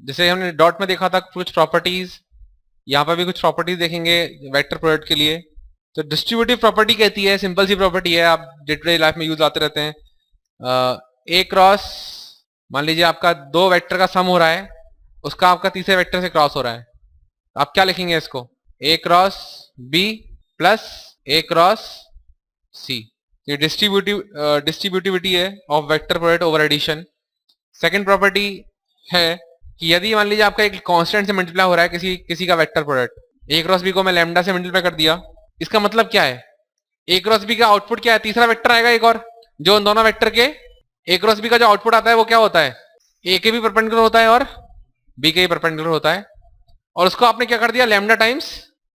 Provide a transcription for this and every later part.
जैसे हमने डॉट में देखा था कुछ प्रॉपर्टीज, यहाँ पर भी कुछ प्रॉपर्टीज देखेंगे वेक्टर प्रोडक्ट के लिए। तो डिस्ट्रीब्यूटिव प्रॉपर्टी कहती है, सिंपल सी प्रॉपर्टी है, आप डे टू डे लाइफ में यूज आते रहते हैं। ए क्रॉस, मान लीजिए आपका दो वेक्टर का सम हो रहा है, उसका आपका तीसरे वेक्टर से क्रॉस हो रहा है, आप क्या लिखेंगे इसको? A cross B plus A cross C. ये डिस्ट्रीब्यूटिविटी है of vector product over addition. Second property है कि यदि मान लीजिए आपका एक कांस्टेंट से मल्टीप्लाई हो रहा है किसी किसी का वेक्टर प्रोडक्ट, ए क्रॉस बी को मैं लैम्डा से मल्टीप्लाई कर दिया, इसका मतलब क्या है? ए क्रॉस बी का आउटपुट क्या है? तीसरा वेक्टर आएगा एक और, जो उन दोनों वेक्टर के ए क्रॉस बी का जो आउटपुट आता है वो क्या होता है? ए के भी परपेंडिकुलर होता है और बी के भी परपेंडिकुलर होता है। और उसको आपने क्या कर दिया? लैम्डा टाइम्स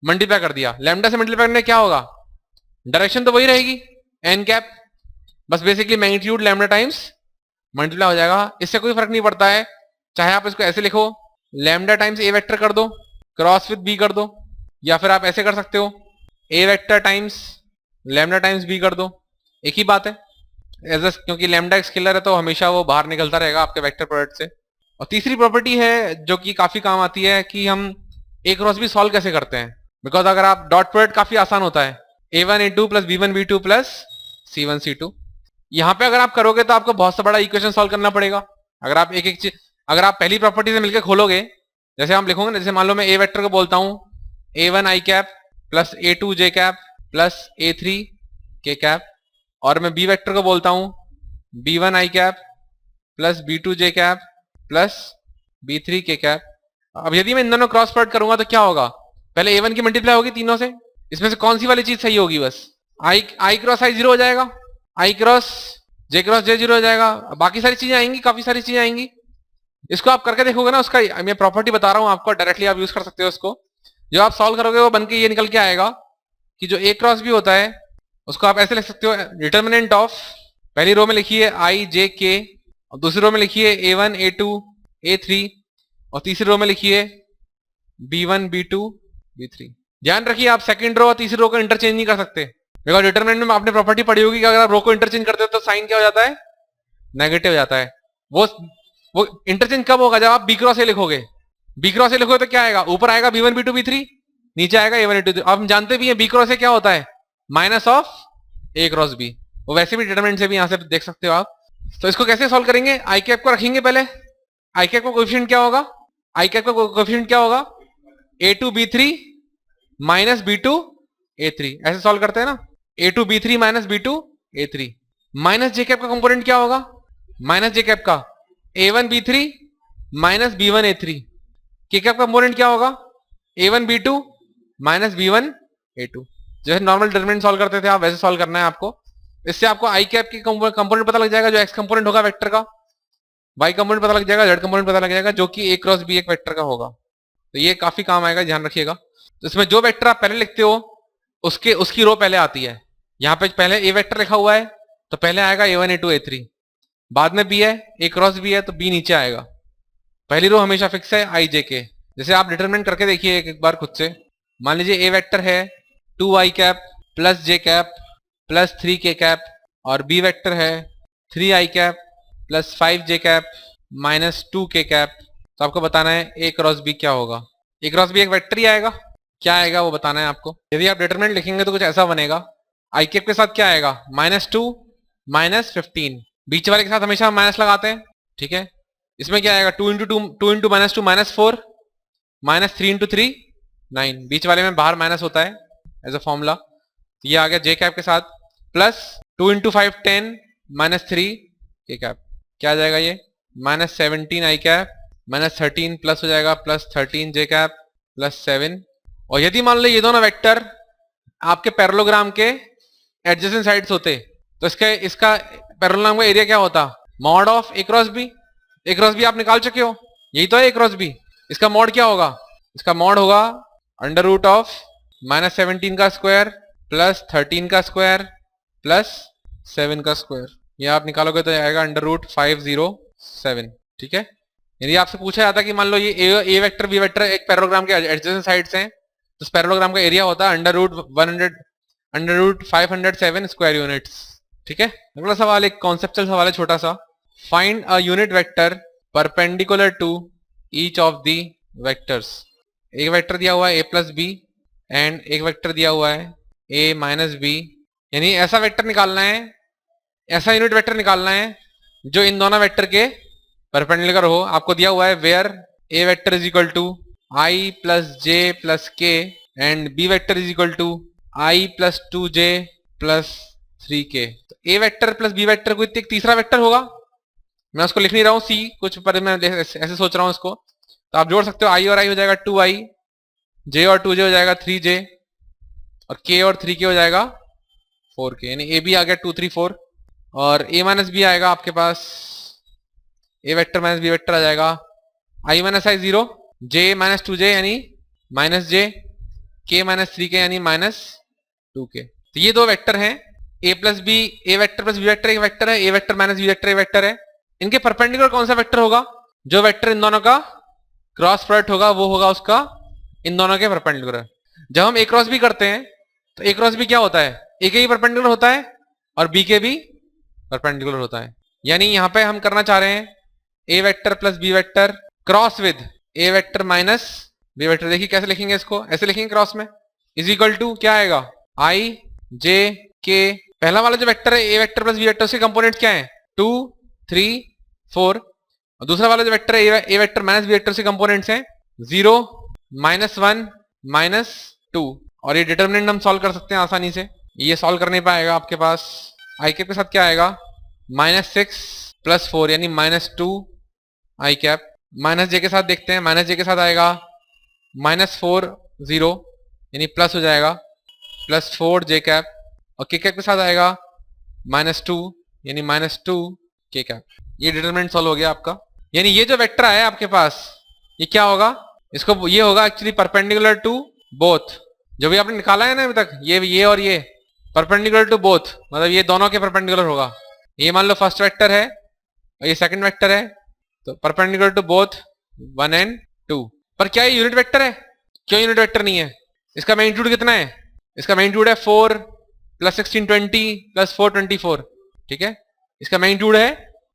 मल्टीप्लाई कर दिया। लैम्डा से मल्टीप्लाई करने क्या होगा? डायरेक्शन तो वही रहेगी, एन कैप, बस basically magnitude lambda times multiply हो जाएगा। इससे कोई फर्क नहीं पड़ता है, चाहे आप इसको ऐसे लिखो लैम्डा टाइम्स ए वेक्टर कर दो क्रॉस विद बी कर दो, या फिर आप ऐसे कर सकते हो A vector times lambda times B कर दो, एक ही बात है। क्योंकि लैम्डा एक स्केलर है तो हमेशा वो बाहर निकलता रहेगा आपके वेक्टर प्रोडक्ट से। और तीसरी प्रॉपर्टी है जो कि काफी काम आती है कि हम ए क्रॉस बी सॉल्व कैसे करते हैं। बिकॉज अगर आप डॉट प्रोडक्ट काफी आसान होता है, a1 a2 plus b1 b2 plus c1 c2। यहाँ पे अगर आप करोगे तो आपको बहुत सा बड़ा इक्वेशन सॉल्व करना पड़ेगा। अगर आप एक एक चीज, अगर आप पहली प्रॉपर्टी से मिलकर खोलोगे, जैसे हम लिखोगे ना, जैसे मान लो मैं ए वेक्टर को बोलता हूँ a1 i cap plus a2 j cap plus a3 k cap, और मैं बी वेक्टर को बोलता हूँ b1 i cap plus b2 j cap plus b3 k cap. अब यदि मैं इन दोनों क्रॉस प्रोडक्ट करूंगा तो क्या होगा? पहले a1 की मल्टीप्लाई होगी तीनों से, इसमें से कौन सी वाली चीज सही होगी? बस आई क्रॉस आई जीरो हो जाएगा, आई क्रॉस जे जीरो हो जाएगा, बाकी सारी चीजें आएंगी, काफी सारी चीजें आएंगी। इसको आप करके देखोगे ना, उसका मैं प्रॉपर्टी बता रहा हूं आपको, डायरेक्टली आप यूज कर सकते हो उसको। जो आप सॉल्व करोगे वो बनके ये निकल के आएगा कि जो ए क्रॉस भी होता है उसको आप ऐसे लिख सकते हो, डिटर्मिनेंट ऑफ, पहली रो में लिखिए आई जे के, और दूसरी रो में लिखिए a1 a2 a3, और तीसरी रो में लिखिए b1 b2 b3। ध्यान रखिए आप सेकंड रो और तीसरी रो को इंटरचेंज नहीं कर सकते, बिकॉज डिटरमिनेंट में आपने प्रॉपर्टी पढ़ी होगी कि अगर आप रो को इंटरचेंज करते हो तो साइन क्या हो जाता है? नेगेटिव हो जाता है। वो इंटरचेंज कब होगा? जब आप बी क्रॉस ए लिखोगे। बी क्रॉस ए लिखोगे तो क्या आएगा? ऊपर आएगा b1 b2 b3, नीचे आएगा a1 a2 अब हम जानते भी हैं बी क्रॉस ए क्या होता है? Minus of A cross B. वो वैसे भी डिटरमिनेंट से भी यहां से देख सकते हो आप। तो इसको कैसे सॉल्व करेंगे? आई कैप को रखेंगे पहले, आई कैप का कोएफिशिएंट क्या होगा? आई कैप का कोएफिशिएंट क्या होगा? a2 b3 minus b2 a3, ऐसे सॉल्व करते हैं ना, a2 b3 minus b2 a3। Minus J cap का कंपोनेंट क्या होगा? माइनस जे कैप का a1 b3 minus b1 a3। के कैप का कंपोनेंट क्या होगा? a1 b2 minus b1 a2। जैसे नॉर्मल डिटरमिनेंट सॉल्व करते थे आप, वैसे सॉल्व करना है आपको। इससे आपको आई कैप की कंपोनेंट पता लग जाएगा, जो एक्स कंपोनेंट होगा वेक्टर का, वाई कंपोनेंट पता लग जाएगा, जेड कंपोनेंट पता लग जाएगा, जो कि ए क्रॉस बी एक वेक्टर का होगा। तो ये काफी काम आएगा, ध्यान रखिएगा। तो इसमें जो वेक्टर आप पहले लिखते हो उसकी रो पहले आती है। यहाँ पे पहले ए वेक्टर लिखा हुआ है तो पहले आएगा a1 a2 a3, बाद में बी है, ए क्रॉस बी है तो बी नीचे आएगा। पहली रो हमेशा फिक्स है आई जे के। जैसे आप डिटरमिनेंट करके देखिए एक बार खुद से। मान लीजिए ए वेक्टर है 2 i cap plus J cap plus 3 k cap, और बी वेक्टर है 3 i cap plus 5 j cap minus 2 k cap. तो आपको बताना है ए क्रॉस बी क्या होगा। ए क्रॉस बी एक वेक्टर ही आएगा, क्या आएगा वो बताना है आपको। यदि आप डिटरमिनेंट लिखेंगे तो कुछ ऐसा बनेगा, आई कैप के साथ क्या आएगा? -2 -15, बीच वाले के साथ हमेशा हम माइनस लगाते हैं, ठीक है। इसमें क्या आएगा? 2 इंटू -2 -4 -3 इंटू 3 9, बीच वाले में बाहर माइनस होता है एज अ फॉर्मूला। ये आ गया जे कैप के साथ, प्लस 2 इंटू 5 10 -3 के कैप, क्या आ जाएगा ये? -17 आई कैप -13 प्लस हो जाएगा प्लस 13 जे कैप प्लस 7। और यदि मान लो ये दोनों वेक्टर आपके पैरेललोग्राम के एडजेसेंट साइड्स होते तो इसका पैरेललोग्राम का एरिया क्या होता? Mod of A cross B. A cross B आप निकाल चुके हो, यही तो है ए क्रॉस बी। इसका मॉड क्या होगा? इसका मॉड होगा अंडर रूट ऑफ -17 का स्क्वायर प्लस 13 का स्क्वायर प्लस 7 का स्क्वायर। ये आप निकालोगे तो आएगा अंडर रूट 507, ठीक है। यदि आपसे पूछा जाता कि मान लो ये ए वेक्टर बी वेक्टर एक पैरेललोग्राम के एडजेसेंट साइड्स हैं तो इस पैरेललोग्राम का एरिया होता है अंडर रूट 507 स्क्वायर यूनिट्स, ठीक है। अगला सवाल एक कॉन्सेप्चुअल सवाल है छोटा सा। Find a unit vector perpendicular to each of the vectors. एक वेक्टर दिया हुआ है a प्लस बी एंड एक वेक्टर दिया हुआ है a माइनस बी, यानी ऐसा वेक्टर निकालना है, ऐसा यूनिट वेक्टर निकालना है जो इन दोनों वेक्टर के परपेंडिकुलर हो। आपको दिया हुआ है where a vector is equal to i plus J plus K and b vector is equal to i plus 2j plus 3k। तो a vector plus b vector को एक तीसरा वेक्टर होगा, मैं उसको लिख नहीं रहा हूँ c कुछ, पर मैं ऐसे सोच रहा हूँ इसको। तो आप जोड़ सकते हो, i और i हो जाएगा 2i, j और 2j हो जाएगा 3j और k और 3k हो जाएगा 4k, यानी a भी आ गया 2 3 4 और a माइनस बी आएगा आपके पास, a vector minus b vector आ जाएगा i minus i 0, j minus 2j यानी minus j, k minus 3k यानी माइनस 2k। तो ये दो वेक्टर हैं, a plus B, a vector plus b vector एक वेक्टर है, a vector minus b vector एक वेक्टर है। इनके परपेंडिकुलर कौन सा वेक्टर होगा? जो वेक्टर इन दोनों का क्रॉस प्रोडक्ट होगा वो होगा उसका इन दोनों के परपेंडिकुलर। जब हम a क्रॉस b करते हैं तो a क्रॉस b क्या होता है? a के भी परपेंडिकुलर होता है और b के भी परपेंडिकुलर होता है। यानी यहां पे हम करना चाह रहे हैं a vector plus b vector cross with a vector minus b vector. देखिए कैसे लिखेंगे इसको, ऐसे लिखेंगे क्रॉस में, इज इक्वल टू क्या आएगा i j k। पहला वाला जो वेक्टर है a vector plus b vector, उसके कंपोनेंट्स क्या है 2 3 4, और दूसरा वाला जो वेक्टर है a vector minus b vector, उसके कंपोनेंट्स हैं 0 माइनस 1 माइनस 2। और ये डिटर्मिनेंट हम सॉल्व कर सकते हैं आसानी से, ये सॉल्व कर नहीं पाएगा आपके पास। आई कैप के साथ क्या आएगा माइनस 6 प्लस 4 यानी minus 2 I cap. Minus J के साथ देखते हैं, माइनस जे के साथ आएगा माइनस 4 0 यानी प्लस हो जाएगा प्लस 4 जे कैप, और के कैप के साथ आएगा माइनस 2 यानी माइनस 2 के कैप। ये डिटरमिनेंट सॉल्व हो गया आपका। यानी ये जो वेक्टर है आपके पास ये क्या होगा, इसको ये होगा एक्चुअली परपेंडिकुलर टू बोथ। जो भी आपने निकाला है ना अभी तक, ये और ये परपेंडिकुलर टू बोथ, मतलब ये दोनों के परपेंडिकुलर होगा। ये मान लो फर्स्ट वेक्टर है और ये सेकंड वेक्टर है, तो परपेंडिकुलर टू बोथ 1 and 2। पर क्या ये यूनिट वेक्टर है? क्यों यूनिट वेक्टर नहीं है? इसका मैग्नीट्यूड कितना है? इसका मैग्नीट्यूड है 4 प्लस 16 20 प्लस 4 24, ठीक है। इसका मैग्नीट्यूड है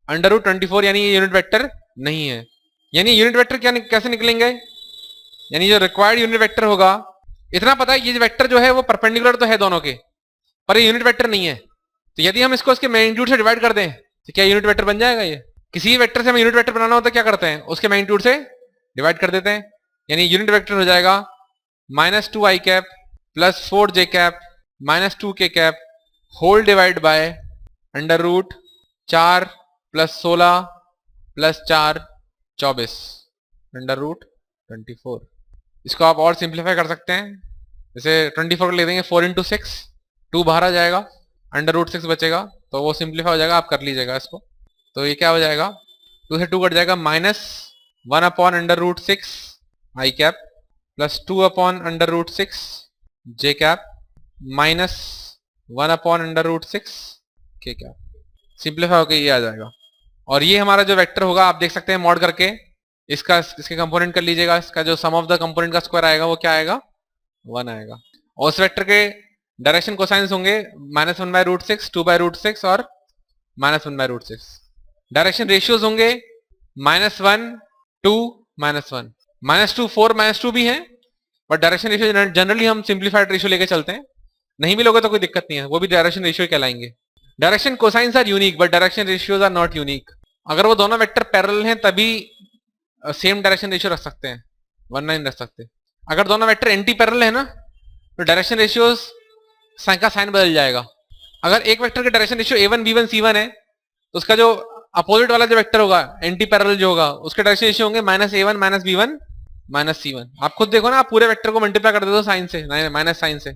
अंडर रूट 24, यानी ये यूनिट वेक्टर नहीं है। यानी यूनिट वेक्टर क्या कैसे निकलेंगे? यानी जो रिक्वायर्ड यूनिट वेक्टर होगा, इतना पता है ये वेक्टर जो है वो परपेंडिकुलर तो है दोनों के, पर ये यूनिट वेक्टर नहीं है। तो यदि हम इसको इसके मैग्नीट्यूड से डिवाइड कर दें तो क्या यूनिट वेक्टर बन जाएगा? ये किसी वेक्टर से हमें यूनिट वेक्टर बनाना होता है क्या करते हैं, उसके मैग्नीट्यूड से डिवाइड कर देते हैं। यानी यूनिट वेक्टर हो जाएगा minus 2 I cap plus 4 J cap minus 2 K cap whole divide by under root 4 plus 16 plus 4 24 under root 24। इसको आप और सिंप्लीफाई कर सकते हैं, जैसे 24 को ले देंगे 4 इंटू 6, 2 बाहर आ जाएगा, अंडर रूट 6 बचेगा, तो वो सिंप्लीफाई हो जाएगा, आप कर लीजिएगा इसको। तो ये क्या हो जाएगा, 2 से 2 कट जाएगा, minus 1 upon under root 6 I cap plus 2 upon under root 6 J cap minus 1 upon under root 6 K cap. Simplify होकर ये आ जाएगा। और ये हमारा जो वेक्टर होगा आप देख सकते हैं मॉड करके, इसके कंपोनेंट कर लीजिएगा, इसका जो सम ऑफ द कंपोनेंट का स्क्वायर आएगा वो क्या आएगा 1 आएगा। और उस वेक्टर के डायरेक्शन कोसाइंस होंगे minus 1 by root 6, 2 by root 6 और minus 1 by root 6। Direction ratios होंगे माइनस 1 2 माइनस 1, माइनस 2 4 माइनस 2 भी है, बट डायरेक्शन रेशियो जनरली हम सिंप्लीफाइड रेशियो लेके चलते हैं, नहीं भी लोगे तो कोई दिक्कत नहीं है, वो भी डायरेक्शन रेशियो कहलाएंगे। Direction cosines are unique but direction ratios are not unique. अगर वो दोनों वेक्टर पैरेलल हैं तभी सेम डायरेक्शन रेशियो रख सकते हैं, वरना नहीं रख सकते। अगर दोनों वेक्टर एंटी पैरेलल है ना तो डायरेक्शन रेशियोज का साइन बदल जाएगा। अगर एक वेक्टर का direction ratio a1 b1 c1 है तो उसका जो अपोजिट वाला जो वेक्टर होगा एंटी पैरेलल जो होगा उसके डायरेक्शन रेशियो होंगे minus a1 minus b1 minus c1। आप खुद देखो ना, आप पूरे वेक्टर को मल्टीप्लाई कर दे दो साइन से, माइनस साइन से,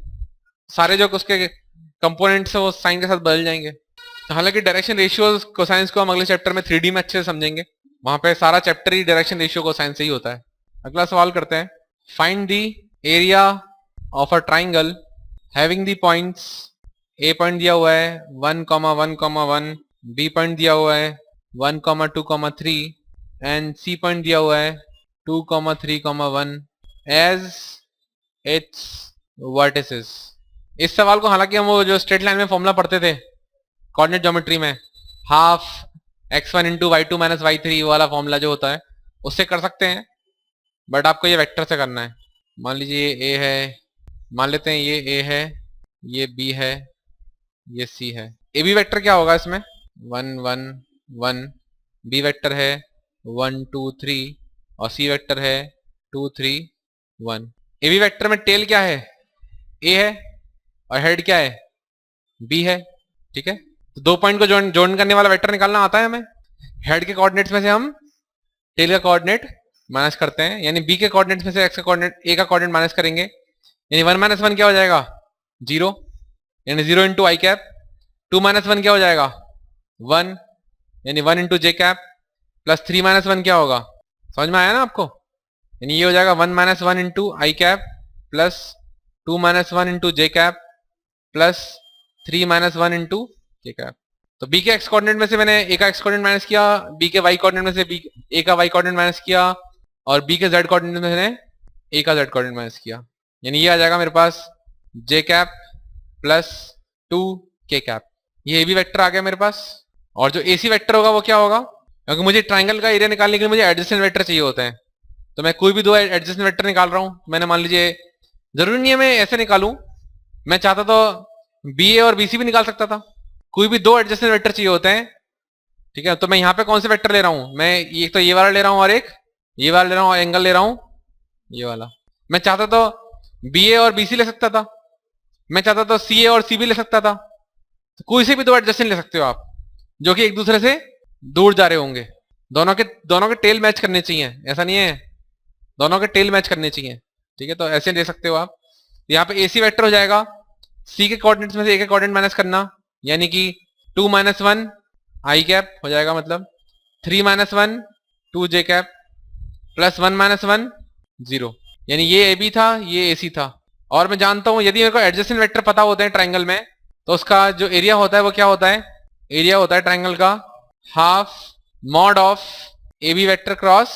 सारे जो उसके कंपोनेंट्स है वो साइन के साथ बदल जाएंगे। तो हालांकि डायरेक्शन रेशियोज कोसाइंस को हम अगले चैप्टर में 3D में अच्छे से समझेंगे, वहां पे सारा चैप्टर ही डायरेक्शन रेशियो कोसाइन से ही होता है। अगला सवाल करते हैं, find the area of a triangle having the points, A point दिया हुआ है 1, 1, 1, बी पॉइंट दिया हुआ है 1, 2, 3 एंड सी पॉइंट दिया हुआ है 2, 3, 1 एज इट्स वर्टिसेस। इस सवाल को हालांकि हम वो जो स्ट्रेट लाइन में फॉर्मूला पढ़ते थे कोऑर्डिनेट ज्योमेट्री में, half x1 into y2 minus y3 वाला फॉर्मूला जो होता है उससे कर सकते हैं, बट आपको ये वेक्टर से करना है। मान लीजिए ये ए है, मान लेते हैं ये ए है, ये बी है, ये सी है। ए बी वेक्टर क्या होगा इसमें, 1 1 1, बी वेक्टर है 1 2 3 और सी वेक्टर है 2 3 1। ए बी वेक्टर में टेल क्या है, ए है, और हेड क्या है, बी है। ठीक है, तो 2 पॉइंट को जॉइन करने वाला वेक्टर निकालना आता है हमें। हेड के कोऑर्डिनेट्स में से हम टेल का कोऑर्डिनेट माइनस करते हैं, यानी बी के कोऑर्डिनेट्स में से एक्स का कोऑर्डिनेट, ए का कोऑर्डिनेट माइनस करेंगे, यानी 1 - 1 क्या हो जाएगा, 0, यानी 0 इंटू आई कैप। 2 - 1 क्या हो जाएगा, 1, यानी 1 इंटू जे कैप, प्लस 3 - 1 क्या होगा, समझ में आया ना आपको, यानी ये हो जाएगा 1 - 1 इंटू आई कैप प्लस 2 - 1 इंटू जे कैप प्लस 3 - 1 इंटू जे कैप। तो बी के एक्स कोऑर्डिनेट में से मैंने ए का एक्स कोऑर्डिनेट माइनस किया, बी के वाई कोऑर्डिनेट में से बी ए का वाई कोऑर्डिनेट माइनस किया, और बी के जेड कोऑर्डिनेट में मैंने ए का जेड कोऑर्डिनेट माइनस किया, यानी ये आ जाएगा मेरे पास जे कैप प्लस 2 के कैप। ये भी वेक्टर आ गया मेरे पास। और जो ए सी वेक्टर होगा वो क्या होगा, क्योंकि मुझे ट्राइंगल का एरिया निकालने के लिए मुझे एडजेसेंट वेक्टर चाहिए होते हैं, तो मैं कोई भी 2 एडजेसेंट वेक्टर निकाल रहा हूं। मैंने मान लीजिए, जरूरी नहीं है मैं ऐसे निकालूं, मैं चाहता तो बी ए और बी सी भी निकाल सकता था। कोई भी 2 एडजेसेंट वेक्टर चाहिए होते हैं। ठीक है, तो मैं यहाँ पे कौन से वेक्टर ले रहा हूँ, मैं एक तो ये वाला ले रहा हूँ और एक ये वाला ले रहा हूँ, और एंगल ले रहा हूँ ये वाला। मैं चाहता तो बी ए और बी सी ले सकता था, मैं चाहता तो सी ए और सी बी ले सकता था। तो कोई से भी 2 एडजेसेंट ले सकते हो आप, जो कि एक दूसरे से दूर जा रहे होंगे। दोनों के टेल मैच करने चाहिए, ऐसा नहीं है, दोनों के टेल मैच करने चाहिए। ठीक है, तो ऐसे ले सकते हो आप। यहाँ पे ए सी वेक्टर हो जाएगा, सी के कोऑर्डिनेट्स में से ए के कोऑर्डिनेट माइनस करना, यानी कि 2 - 1 आई कैप हो जाएगा, मतलब 3 - 1 2 जे कैप प्लस 1 - 1 0, यानी ये ए बी था, ये ए सी था। और मैं जानता हूं यदि मेरे को एडजेसेंट वेक्टर पता होते हैं ट्राइंगल में, तो उसका जो एरिया होता है वो क्या होता है, एरिया होता है ट्राइंगल का half mod of A B vector cross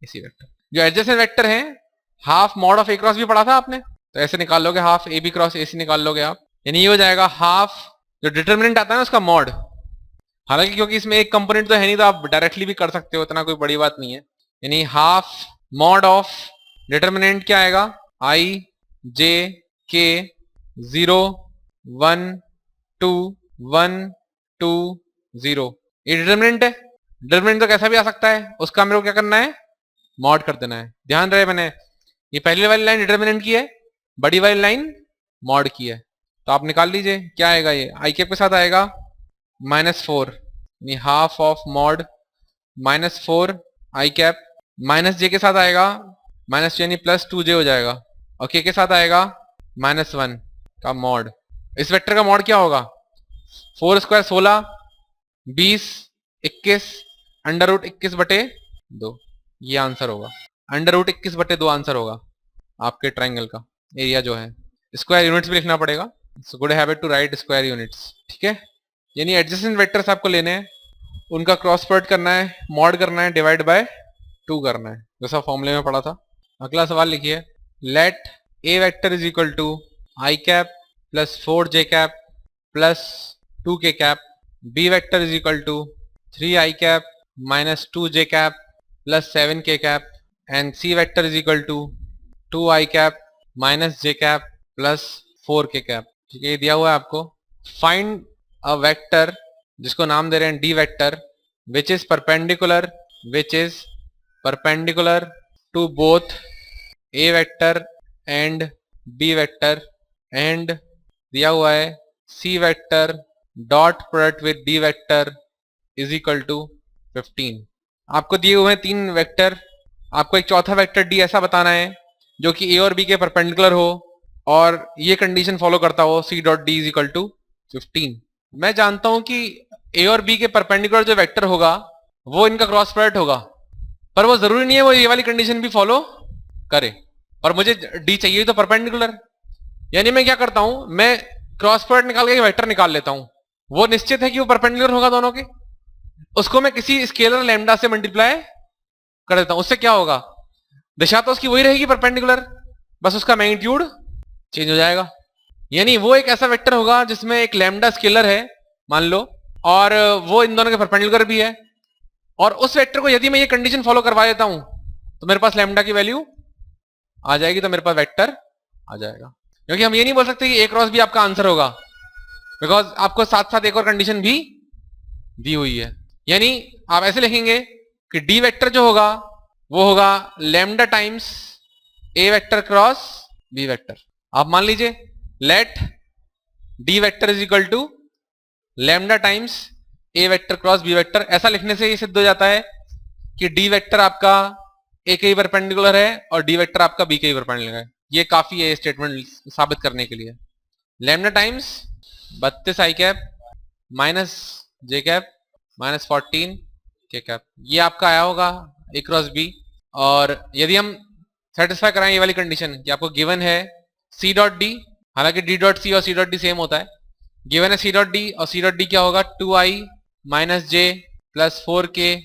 A C vector. जो एडजेसेंट वेक्टर है half mod of A cross भी पढ़ा था आपने, तो ऐसे निकाल लोगे, half A B cross A C निकाल लोगे आप, यानी ये हो जाएगा हाफ, जो डिटर्मिनेंट आता है ना उसका मॉड। हालांकि क्योंकि इसमें एक कंपोनेंट तो है नहीं, तो आप डायरेक्टली भी कर सकते हो, इतना कोई बड़ी बात नहीं है। यानी हाफ मॉड ऑफ डिटर्मिनेंट क्या आएगा, आई जे के 0 1 2 1 2 0, ये डिटर्मिनेंट है। डिटर्मिनेंट तो कैसा भी आ सकता है, उसका मेरे को क्या करना है, मॉड कर देना है। ध्यान रहे, मैंने ये पहली वाली लाइन डिटर्मिनेंट की है, बड़ी वाली लाइन मॉड की है। तो आप निकाल लीजिए क्या आएगा, ये आई कैप के साथ आएगा -4, यानी half of mod -4 I cap, minus J के साथ आएगा माइनस, यानी प्लस 2 जे हो जाएगा, और के साथ आएगा -1 का मॉड। इस वेक्टर का मॉड क्या होगा, 4 स्क्वायर 16 20 21 √21/2, ये आंसर होगा। √21/2 आंसर होगा आपके ट्राइंगल का एरिया जो है। स्क्वायर यूनिट्स भी लिखना पड़ेगा, good habit to write square units. ठीक है, यानी एडजेसेंट वेक्टर्स आपको लेने हैं, उनका क्रॉस प्रोडक्ट करना है, मॉड करना है, डिवाइड बाय 2 करना है, जैसा फॉर्मूले में पढ़ा था। अगला सवाल लिखिए, let A vector is equal to I cap plus 4 J cap plus 2 K cap, B vector is equal to 3 I cap minus 2 J cap plus 7 K cap, and C vector is equal to 2 I cap minus J cap plus 4 K cap. ठीक है, ये दिया हुआ है आपको। Find a vector, जिसको नाम दे रहे हैं D vector, which is perpendicular to both A vector and B vector, and दिया हुआ है C vector dot product with D vector is equal to 15। आपको दिए हुए हैं 3 वेक्टर, आपको एक चौथा वेक्टर डी ऐसा बताना है जो कि ए और बी के परपेंडिकुलर हो और ये कंडीशन फॉलो करता हो, C dot D is equal to 15। मैं जानता हूं कि ए और बी के परपेंडिकुलर जो वेक्टर होगा वो इनका क्रॉस प्रोडक्ट होगा, पर वो जरूरी नहीं है वो ये वाली कंडीशन भी फॉलो करे, और मुझे डी चाहिए तो परपेंडिकुलर। यानी मैं क्या करता हूं, मैं क्रॉस प्रोडक्ट निकाल के वेक्टर निकाल लेता हूं, वो निश्चित है कि वो परपेंडिकुलर होगा दोनों के, उसको मैं किसी स्केलर लैम्डा से मल्टीप्लाई कर देता हूं। उससे क्या होगा, दिशा तो उसकी वही रहेगी परपेंडिकुलर, बस उसका मैग्नीट्यूड चेंज हो जाएगा। यानी वो एक ऐसा वेक्टर होगा जिसमें एक लैम्डा स्केलर है मान लो, और वो इन दोनों के परपेंडिकुलर भी है, और उस वेक्टर को यदि मैं ये कंडीशन फॉलो करवा देता हूं तो मेरे पास लैम्डा की वैल्यू आ जाएगी, तो मेरे पास वेक्टर आ जाएगा। क्योंकि हम ये नहीं बोल सकते कि ए क्रॉस बी आपका आंसर होगा, बिकॉज आपको साथ साथ एक और कंडीशन भी दी हुई है। यानी आप ऐसे लिखेंगे कि डी वेक्टर जो होगा वो होगा lambda times A vector cross B vector. आप मान लीजिए let D vector is equal to lambda times A vector cross B vector. ऐसा लिखने से ये सिद्ध हो जाता है कि डी वेक्टर आपका ए के ही परपेंडिकुलर है और डी वेक्टर आपका बी के ही परपेंडिकुलर है। ये काफी है स्टेटमेंट साबित करने के लिए। लैम्डा टाइम्स 32 आई cap minus J cap minus 14 के कैप, ये आपका आया होगा ए क्रॉस बी। और यदि हम सेटिस्फाई कराएं ये वाली कंडीशन कि आपको गिवन है सी डॉट डी, हालांकि डी डॉट सी और सी डॉट डी सेम होता है, गिवन है सी डॉट डी और सी डॉट डी क्या होगा 2i minus J plus 4k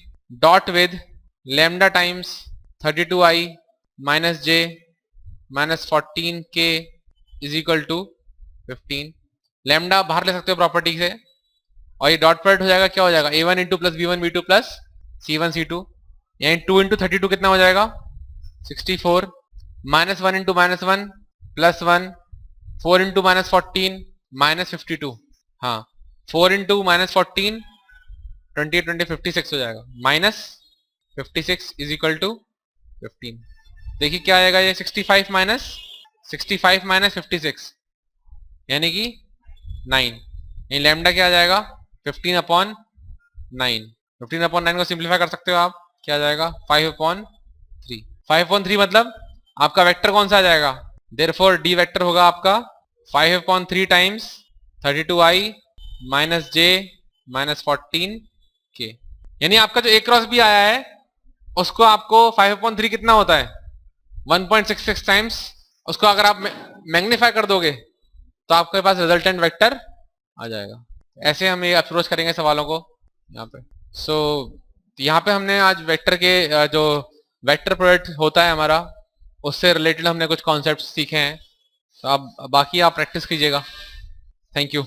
dot with lambda times 32i minus J minus 14k is equal to 15। Lambda बाहर ले सकते हो प्रॉपर्टी से, और ये डॉट प्रोडक्ट हो जाएगा, क्या हो जाएगा a1 into plus b1 b2 plus c1 c2, यानी 2 इंटू 32 कितना हो जाएगा 64, minus 1 into minus 1 plus 1, 4 into minus 14 minus 52, हाँ 4 इंटू माइनस 14 28 20 56 हो जाएगा, माइनस 56 इज इक्वल टू 15। देखिए क्या आएगा ये 65 माइनस 56 यानी कि 9, यानी लैम्डा क्या आ जाएगा 15 अपॉन 9। 15 अपॉन 9 को सिंप्लीफाई कर सकते हो आप, क्या आ जाएगा 5 अपॉन 3। 5 अपॉन 3 मतलब आपका वेक्टर कौन सा आ जाएगा, देयरफॉर डी वेक्टर होगा आपका 5 upon 3 times 32i minus J minus 14k। यानी आपका जो ए क्रॉस बी आया है उसको आपको 5 अपॉन 3 कितना होता है 1.66 टाइम्स, उसको अगर आप मैग्नीफाई कर दोगे तो आपके पास रिजल्टेंट वेक्टर आ जाएगा। ऐसे हम ये अप्रोच करेंगे सवालों को यहाँ पे। सो यहाँ पे हमने आज वेक्टर के जो वेक्टर प्रोडक्ट होता है हमारा उससे रिलेटेड हमने कुछ कॉन्सेप्ट सीखे हैं, तो आप बाकी आप प्रैक्टिस कीजिएगा। Thank you.